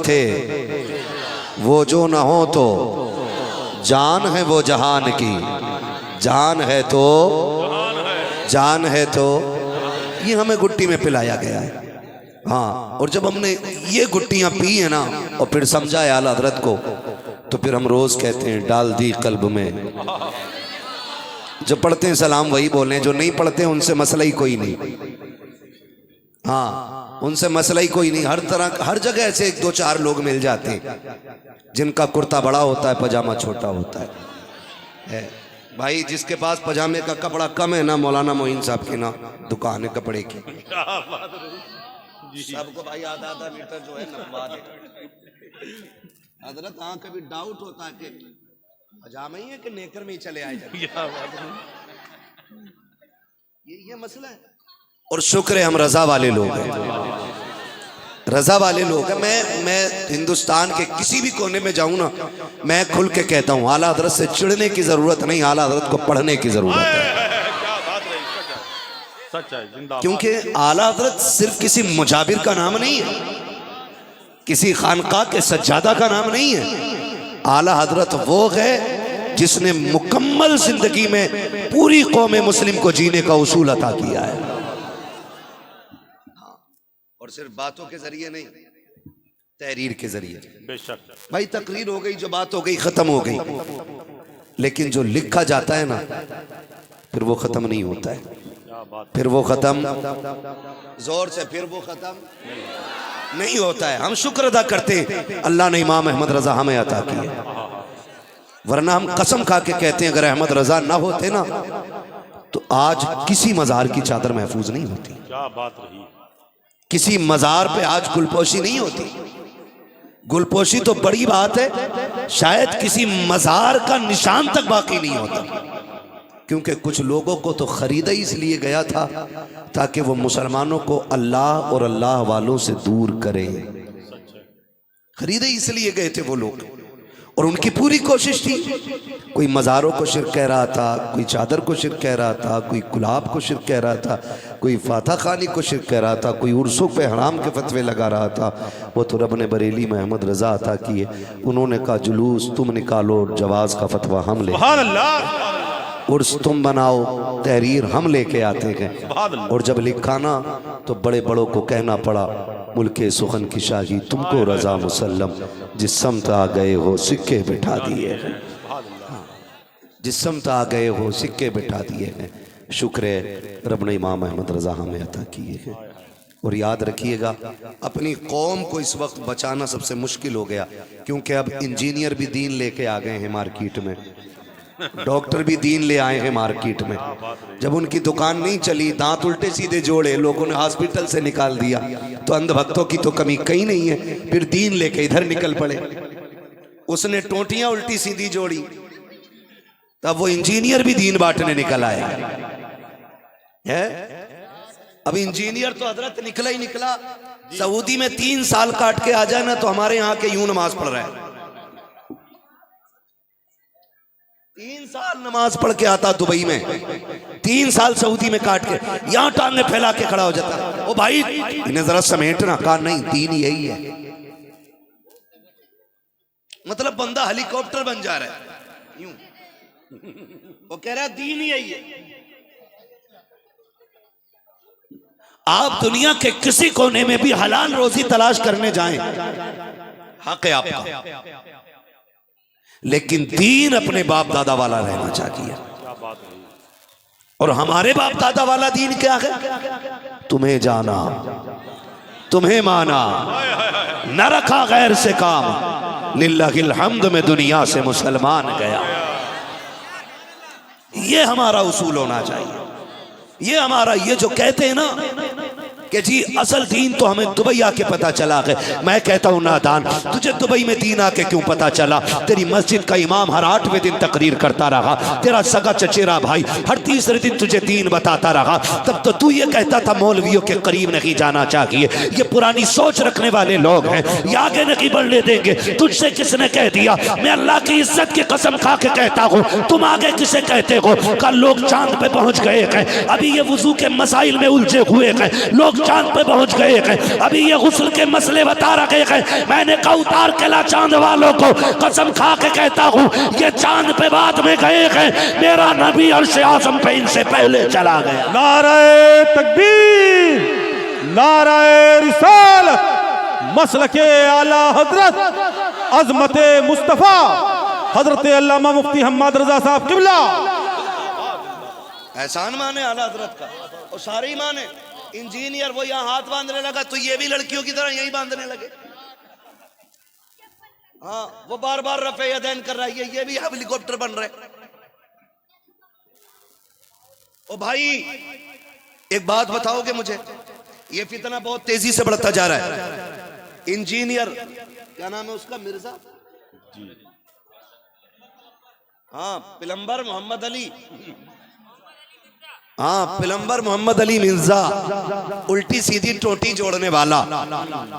थे, वो जो न हो तो जान है वो जहान की, जान है तो, जान है तो। ये हमें गुट्टी में पिलाया गया है। हाँ, और जब हमने ये गुट्टियां पी है ना और फिर समझा है आला हजरत को, तो फिर हम रोज कहते हैं डाल दी कल्ब में। जो पढ़ते हैं सलाम वही बोले, जो नहीं पढ़ते हैं उनसे मसला ही कोई नहीं। हाँ, उनसे मसला ही कोई नहीं। हर तरह, हर जगह ऐसे एक दो चार लोग मिल जाते हैं जिनका कुर्ता बड़ा होता है, पजामा छोटा होता है। भाई जिसके पास पजामे का कपड़ा कम है ना, मौलाना मोइन साहब की ना दुकान है कपड़े की, सबको भाई आधा आधा मीटर जो है नपवा दे। हजरत हाँ, कभी डाउट होता है कि पजामा ही है कि नेकर में ही चले आए। ये मसला है। और शुक्र है हम रजा वाले लोग हैं, रजा वाले लोग हैं। मैं हिंदुस्तान के किसी भी कोने में जाऊं ना, मैं खुल के कहता हूं आला हजरत से चिढ़ने की जरूरत नहीं, आला हजरत को पढ़ने की जरूरत है। क्योंकि आला हजरत सिर्फ किसी मुजाबिर का नाम नहीं है, किसी खानका के सज्जादा का नाम नहीं है। आला हजरत वो है जिसने मुकम्मल जिंदगी में पूरी कौम मुस्लिम को जीने का उसूल अता किया है। और सिर्फ बातों के जरिए नहीं, तहरीर के जरिए। बेशक भाई, तकरीर हो गई, जो बात हो गई खत्म हो गई, लेकिन जो लिखा जाता है ना फिर वो खत्म नहीं होता है। फिर वो खत्म जोर से, फिर वो खत्म नहीं होता है। हम शुक्र अदा करते अल्लाह ने इमाम अहमद रजा हमें अता किए, वरना हम कसम खा के कहते हैं अगर अहमद रजा ना होते ना तो आज किसी मजार की चादर महफूज नहीं होती। क्या बात रही। किसी मजार पे आज गुलपोशी नहीं होती। गुलपोशी तो बड़ी बात है, शायद किसी मजार का निशान तक बाकी नहीं होता। क्योंकि कुछ लोगों को तो खरीदा इसलिए गया था ताकि वो मुसलमानों को अल्लाह और अल्लाह वालों से दूर करें। खरीदे इसलिए गए थे वो लोग, और उनकी पूरी कोशिश थी। कोई मज़ारों को शिर्क कह रहा था, कोई चादर को शिर्क कह रहा था, कोई गुलाब को शिर्क कह रहा था, कोई फाता खानी को शिर्क कह रहा था, कोई उर्सों पे हराम के फतवे लगा रहा था। वो तो रब ने बरेली में अहमद रजा अता किए। उन्होंने कहा जुलूस तुम निकालो, जवाज का फतवा हम ले, उर्स तुम बनाओ, तहरीर हम लेके आते हैं। और जब लिखा ना तो बड़े बड़ों को कहना पड़ा मुल्के सुखन की शाही तुमको रजा मुसल्लम, जिस समत आ गए हो सिक्के बिठा दिए हैं, जिस समत आ गए हो सिक्के बिठा दिए हैं। शुक्र है रब ने इमाम अहमद रजा हमें अता किए हैं। और याद रखिएगा, अपनी कौम को इस वक्त बचाना सबसे मुश्किल हो गया, क्योंकि अब इंजीनियर भी दीन लेके आ गए हैं मार्केट में, डॉक्टर भी दीन ले आए हैं मार्केट में। जब उनकी दुकान नहीं चली, दांत उल्टे सीधे जोड़े, लोगों ने हॉस्पिटल से निकाल दिया, तो अंधभक्तों की तो कमी कहीं नहीं है, फिर दीन लेके इधर निकल पड़े। उसने टोटियां उल्टी सीधी जोड़ी, तब वो इंजीनियर भी दीन बांटने निकल आए है। अब इंजीनियर तो हजरत निकला ही निकला। सऊदी में 3 साल काट के आ जाए ना तो हमारे यहाँ के यूं नमाज पढ़ रहा है। 3 साल नमाज पढ़ के आता दुबई में, 3 साल सऊदी में काट के यहां टांगे फैला के खड़ा हो जाता। ओ भाई इन्हें जरा समेटना, कहा नहीं दीन यही है। मतलब बंदा हेलीकॉप्टर बन जा रहा है यूं, वो कह रहा है दीन यही है। आप दुनिया के किसी कोने में भी हलाल रोजी तलाश करने जाएं, हक है आपका, लेकिन दीन अपने बाप दादा वाला रहना चाहिए। और हमारे बाप दादा वाला दीन क्या है? तुम्हें जाना, तुम्हें माना, न रखा गैर से काम, लिल्लाहिल हम्द में दुनिया से मुसलमान गया। ये हमारा उसूल होना चाहिए। ये हमारा, ये जो कहते हैं ना कि जी असल दीन तो हमें दुबई आके पता चला है, मैं कहता हूँ नादान, तुझे दुबई में दीन आके क्यों पता चला? तेरी मस्जिद का इमाम हर 8वें दिन तकरीर करता रहा, तेरा सगा चचेरा भाई हर 3रे दिन तुझे दीन बताता रहा, तब तो तू ये कहता था मौलवियों के करीब नहीं जाना चाहिए। ये पुरानी सोच रखने वाले लोग हैं, ये आगे नहीं बढ़ने देंगे। तुझसे किसने कह दिया? मैं अल्लाह की इज्जत की कसम खा के कहता हूँ, तुम आगे किसे कहते हो? कल लोग चांद पे पहुंच गए हैं, अभी ये वुजू के मसाइल में उलझे हुए हैं, लोग चांद पे पहुंच गए हैं। अभी ये गुस्ल के मसले बता रहे हैं। मैंने कहा उतार के ला चांद वालों को, कसम खा के कहता हूँ ये चांद पे बाद में गए हैं, मेरा नबी अर्श आज़म पे इनसे पहले चला गया। नारे तकबीर, नारे रिसालत, मसलके आला हजरत अजमत मुस्तफ़ा हजरत अल्लामा मुफ्ती हम्मद रजा साहब किबला। एहसान माने आला हजरत का, और सारे ही माने। इंजीनियर वो यहाँ हाथ बांधने लगा तो ये भी लड़कियों की तरह यही बांधने लगे। हाँ, वो बार बार रफे यदैन कर रहा है, ये भी हेलीकॉप्टर बन रहे। ओ भाई एक बात बताओगे मुझे, ये फितना बहुत तेजी से बढ़ता जा रहा है। इंजीनियर क्या नाम है उसका, मिर्जा, हाँ प्लम्बर मोहम्मद अली, हाँ प्लम्बर मोहम्मद अली मिर्जा, उल्टी सीधी टोटी जोड़ने वाला,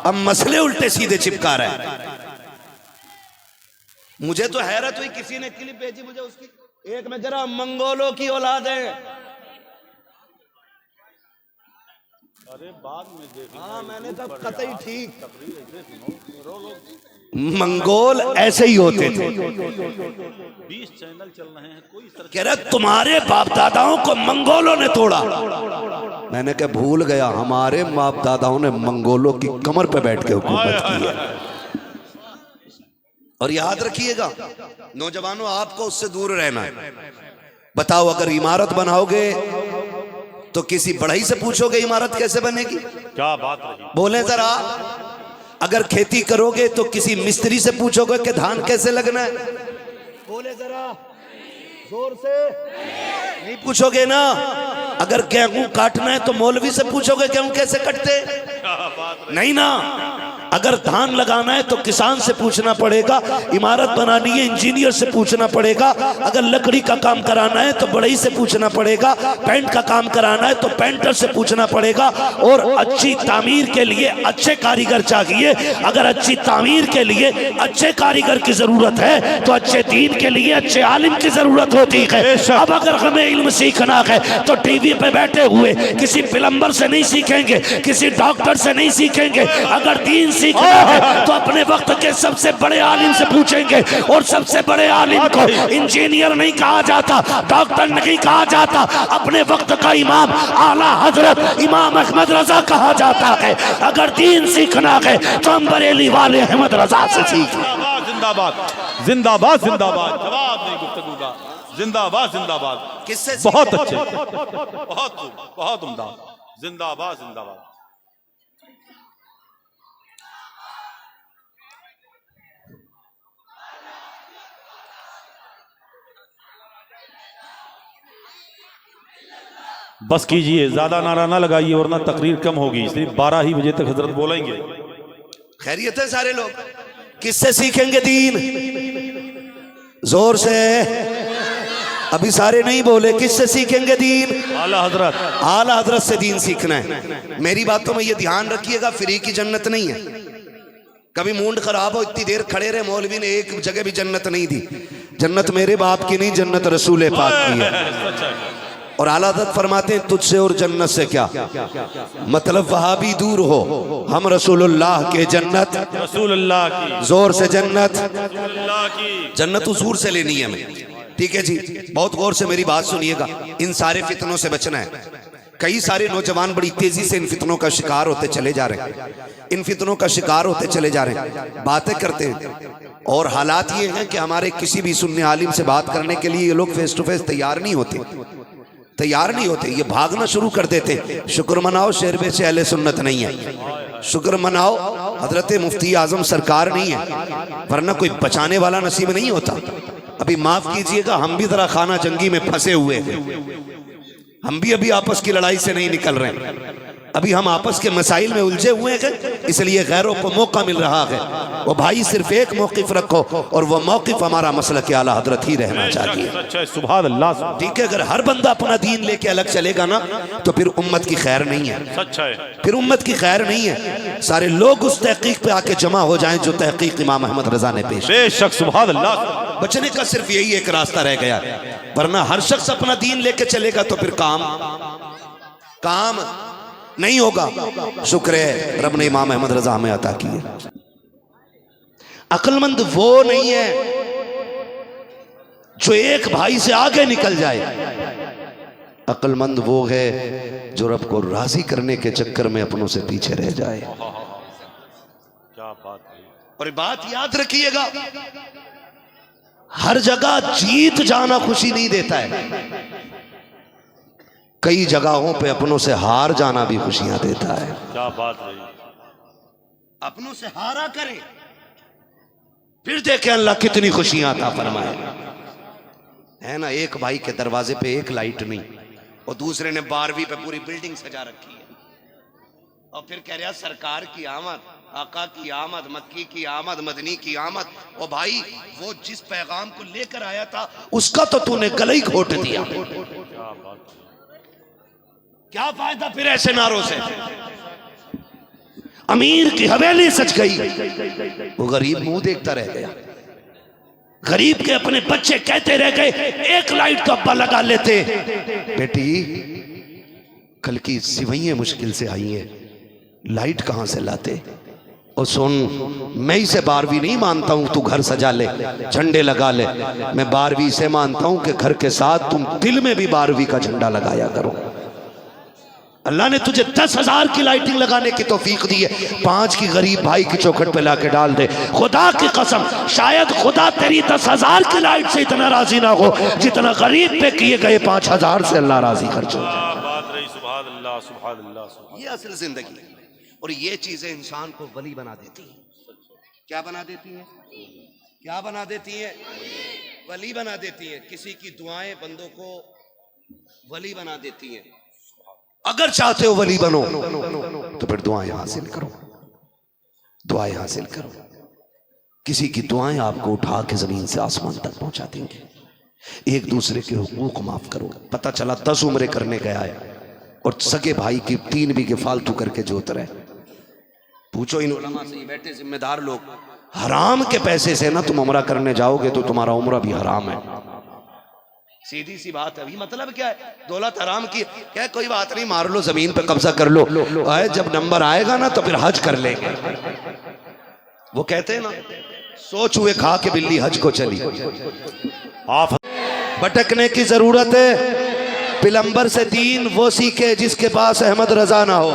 अब मसले उल्टे सीधे चिपका रहा है। मुझे तो हैरत हुई, किसी ने क्लिप भेजी मुझे उसकी, एक में जरा मंगोलों की औलाद है। अरे बाद में देख, हाँ मैंने कहा कतई ठीक, मंगोल ऐसे ही होते थे। 20 चैनल चल रहे हैं, कोई कह रहा तुम्हारे बाप दादाओं को मंगोलों ने तोड़ा। मैंने कहा भूल गया, हमारे बाप दादाओं ने मंगोलों की कमर पे बैठ के हुकूमत की है। और याद रखिएगा नौजवानों, आपको उससे दूर रहना है। बताओ अगर इमारत बनाओगे तो किसी बढ़ई से पूछोगे इमारत कैसे बनेगी? क्या बात रही, बोले जरा। अगर खेती करोगे तो किसी मिस्त्री से पूछोगे कि धान कैसे लगना है? बोले जरा जोर से। नहीं पूछोगे ना। अगर गेहूं काटना है तो मौलवी से पूछोगे गेहूं कैसे कटते? नहीं ना। अगर धान लगाना है तो किसान से पूछना पड़ेगा, इमारत बनानी है इंजीनियर से पूछना पड़ेगा, अगर लकड़ी का काम कराना है तो बढ़ई से पूछना पड़ेगा, पेंट का काम कराना है तो पेंटर से पूछना पड़ेगा। और अच्छी तामीर के लिए अच्छे कारीगर चाहिए। अगर अच्छी तामीर के लिए अच्छे कारीगर की जरूरत है तो अच्छे दीन के लिए अच्छे आलिम की जरूरत होती है। अब अगर हमें इल्म सीखना है तो टीवी पे बैठे हुए किसी प्लम्बर से नहीं सीखेंगे, किसी डॉक्टर से नहीं सीखेंगे। अगर दीन सीखना है तो अपने वक्त के सबसे बड़े आलिम से पूछेंगे। और सबसे बड़े आलिम को इंजीनियर नहीं कहा जाता, डॉक्टर नहीं कहा जाता, अपने वक्त का इमाम आला हजरत इमाम अहमद रजा कहा जाता है। अगर दीन सीखना है तो हम बरेली वाले अहमद रजा से सीखें। जिंदाबाद जिंदाबाद जिंदाबाद, जवाब नहीं गुफ्तगू का, जिंदाबाद जिंदाबाद। किससे? बहुत अच्छे, बहुत उम्दा, जिंदाबाद जिंदाबाद। बस कीजिए, ज्यादा नारा ना लगाइए वरना तकरीर कम होगी, इसलिए 12 ही बजे तक हजरत बोलेंगे। खैरियत है सारे लोग? किससे सीखेंगे दीन? जोर से। अभी सारे नहीं बोले, किससे सीखेंगे दीन? आला हजरत। आला हजरत से दीन सीखना है। मेरी बातों में ये ध्यान रखिएगा, फ्री की जन्नत नहीं है। कभी मूड खराब हो, इतनी देर खड़े रहे, मौलवी ने एक जगह भी जन्नत नहीं दी। जन्नत मेरे बाप की नहीं, जन्नत रसूल पाक की है। और आला हज़रत फरमाते हैं तुझसे और जन्नत से क्या मतलब, वहां भी दूर हो, हम रसूलुल्लाह के जन्नत, रसूलुल्लाह की, जोर से जन्नत, रसूलुल्लाह की जन्नत हुजूर से लेनी है हमें। ठीक है जी, बहुत गौर से मेरी बात सुनिएगा। इन सारे फितनों से बचना है। कई सारे नौजवान बड़ी तेजी से इन फितनों का शिकार होते चले जा रहे हैं, इन फितनों का शिकार होते चले जा रहे हैं, बातें करते हैं। और हालात ये हैं कि हमारे किसी भी सुन्नी आलिम से बात करने के लिए ये लोग फेस टू फेस तैयार नहीं होते, तैयार नहीं होते, ये भागना शुरू कर देते। शुक्र मनाओ शेरबे से अहले सुन्नत नहीं है, शुक्र मनाओ हजरत मुफ्ती आजम सरकार नहीं है, वरना कोई बचाने वाला नसीब नहीं होता। अभी माफ कीजिएगा, हम भी जरा खाना जंगी में फंसे हुए हैं, हम भी अभी आपस की लड़ाई से नहीं निकल रहे हैं, अभी हम आपस के मसाइल में उलझे हुए हैं, इसलिए गैरों को मौका मिल रहा है। वो भाई सिर्फ एक मौक़िफ़ रखो और वो मौक़िफ़ हमारा मसलक आला हज़रत ही रहना चाहिए। सुभान अल्लाह। ठीक है, अगर हर बंदा अपना दीन लेके अलग चलेगा ना तो फिर उम्मत की खैर नहीं है, सच्चा है, फिर उम्मत की खैर नहीं है। सारे लोग उस तहकीक पे आके जमा हो जाएं जो तहकीक इमाम अहमद रजा ने पेश। बेशक सुभान अल्लाह। बचने का सिर्फ यही एक रास्ता रह गया, वरना हर शख्स अपना दीन लेके चलेगा तो फिर काम नहीं होगा। शुक्र है रब ने इमाम अहमद रजा हमें अता की है। अक्लमंद वो नहीं है जो एक भाई से आगे निकल जाए, अक्लमंद वो है जो रब को राजी करने के चक्कर में अपनों से पीछे रह जाए। क्या बात है। और बात याद रखिएगा, हर जगह जीत जाना खुशी नहीं देता है, कई जगहों पे अपनों से हार जाना भी खुशियां देता है। क्या बात है। अपनों से हारा करे, फिर देखे अल्लाह कितनी खुशियां अता फरमाए। है ना, एक भाई के दरवाजे पे एक लाइट नहीं और दूसरे ने 12वीं पे पूरी बिल्डिंग सजा रखी है और फिर कह रहा सरकार की आमद, आका की आमद, मक्की की आमद, मदनी की आमद। और भाई वो जिस पैगाम को लेकर आया था उसका तो तूने गला ही घोट दिया। क्या फायदा फिर ऐसे नारों से। अमीर की हवेली सज गई, वो गरीब मुंह देखता रह गया। गरीब के अपने बच्चे कहते रह गए एक लाइट तो अब्बा लगा लेते। बेटी कल की सिवैयां मुश्किल से आई हैं, लाइट कहां से लाते। और सुन, मैं इसे 12वीं नहीं मानता हूं तू घर सजा ले, झंडे लगा ले। मैं 12वीं से मानता हूं कि घर के साथ तुम दिल में भी 12वीं का झंडा लगाया करो। अल्लाह ने तुझे 10,000 की लाइटिंग लगाने की तौफीक दी है, 5 की गरीब भाई की चौखट पे लाके डाल दे। खुदा की कसम, शायद खुदा तेरी 10,000 की लाइट से इतना राजी ना हो जितना गरीब पे किए गए 5,000 से अल्लाह राजी कर चुका। ये असल जिंदगी है। और ये चीजें इंसान को वली बना देती हैं। क्या बना देती हैं? क्या बना देती हैं? वली बना देती हैं। किसी की दुआएं बंदों को वली बना देती हैं। अगर चाहते हो वली बनो तो फिर दुआएं हासिल करो, दुआएं हासिल करो। किसी की दुआएं आपको उठा के जमीन से आसमान तक पहुंचा देंगे। एक दूसरे के हुकूक माफ करो। पता चला 10 उम्रे करने गया है और सगे भाई की 3 बीघे फालतू करके जोत रहे। पूछो इन उलमा से, ये बैठे जिम्मेदार लोग, हराम के पैसे से ना तुम उम्रा करने जाओगे तो तुम्हारा उम्रा भी हराम है। सीधी सी बात है। अभी मतलब क्या है, दौलत हराम की क्या, कोई बात नहीं, मार लो, जमीन पे कब्जा कर लो, जब नंबर आएगा ना तो फिर हज कर लेंगे। वो कहते हैं ना, सोच हुए खा के बिल्ली हज को चली। आप भटकने की जरूरत है, पिलंबर से दीन वो सीखे जिसके पास अहमद रजा ना हो।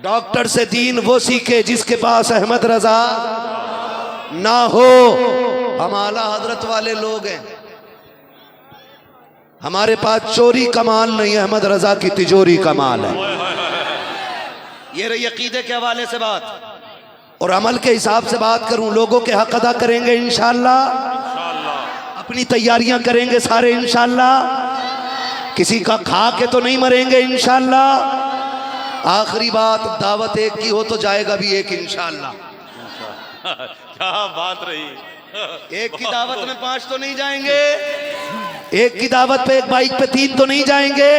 डॉक्टर से दीन वो सीखे जिसके पास अहमद रजा ना हो। हम आला हजरत वाले लोग हैं, हमारे पास चोरी का माल नहीं है, अहमद रजा की तिजोरी का माल है। ये रही अकीदे के हवाले से बात। और अमल के हिसाब से बात करूं, लोगों के हक अदा करेंगे इंशाअल्लाह, अपनी तैयारियां करेंगे सारे इंशाअल्लाह, किसी का खा के तो नहीं मरेंगे इंशाअल्लाह। आखिरी बात, दावत एक की हो तो जाएगा भी एक इंशाअल्लाह। क्या बात रही। एक की दावत में 5 तो नहीं जाएंगे, एक की दावत पे एक बाइक पे 3 तो नहीं जाएंगे,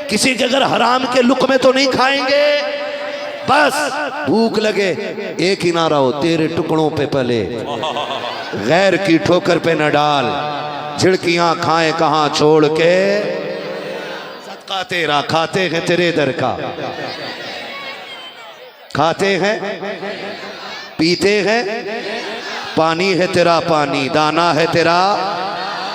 किसी के अगर हराम के लुक में तो नहीं खाएंगे। बस भूख लगे एक ही नारा हो, तेरे टुकड़ों पे पले, गैर की ठोकर पे न डाल, झिड़कियां खाएं कहां छोड़ के, सदका तेरा खाते हैं तेरे दर का, खाते हैं पीते हैं, पानी है तेरा पानी, दाना है तेरा